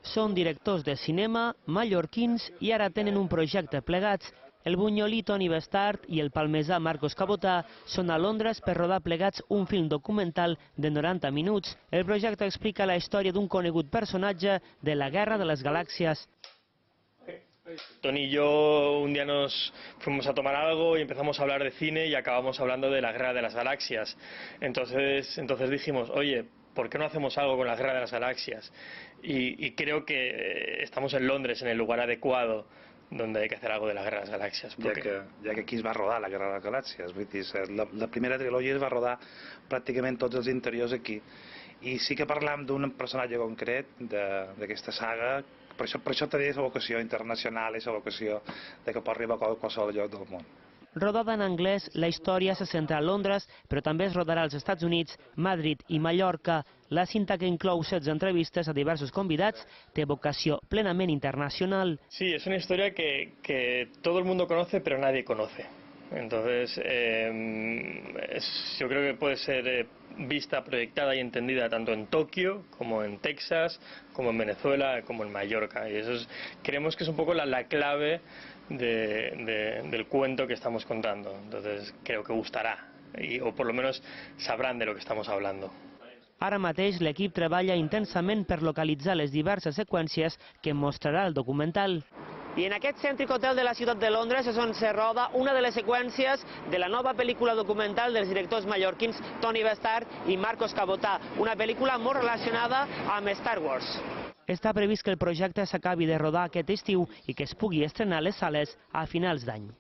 Són directors de cinema, mallorquins i ara tenen un projecte plegats. El bunyolí Toni Bestart i el palmesà Marcos Cabotà són a Londres per rodar plegats un film documental de 90 minuts. El projecte explica la història d'un conegut personatge de la Guerra de les Galàxies. Tony y yo un día nos fuimos a tomar algo y empezamos a hablar de cine y acabamos hablando de la Guerra de las Galaxias. Entonces dijimos, oye, ¿por qué no hacemos algo con la Guerra de las Galaxias? Y creo que estamos en Londres, en el lugar adecuado donde hay que hacer algo de la Guerra de las Galaxias. Porque... Ja que aquí es va rodar la Guerra de les Galàxies, vull dir, la primera trilogia es va rodar pràcticament tots els interiors aquí. I sí que parlam d'un personatge concret d'aquesta saga, per això té la vocació internacional i la vocació de que pot arribar a qualsevol lloc del món. Rodada en anglès, la història se centra a Londres, però també es rodarà als Estats Units, Madrid i Mallorca. La cinta, que inclou 16 entrevistes a diversos convidats, té vocació plenament internacional. Sí, es una historia que todo el mundo conoce, pero nadie conoce. Entonces, yo creo que puede ser vista, proyectada y entendida tanto en Tokio, como en Texas, como en Venezuela, como en Mallorca. Y eso creemos que es un poco la clave del cuento que estamos contando. Entonces, creo que gustará, o por lo menos sabrán de lo que estamos hablando. Ara mateix l'equip treballa intensament per localitzar les diverses seqüències que mostrarà el documental. I en aquest cèntric hotel de la ciutat de Londres és on se roda una de les seqüències de la nova pel·lícula documental dels directors mallorquins Toni Bestart i Marcos Cabotà, una pel·lícula molt relacionada amb Star Wars. Està previst que el projecte s'acabi de rodar aquest estiu i que es pugui estrenar a les sales a finals d'any.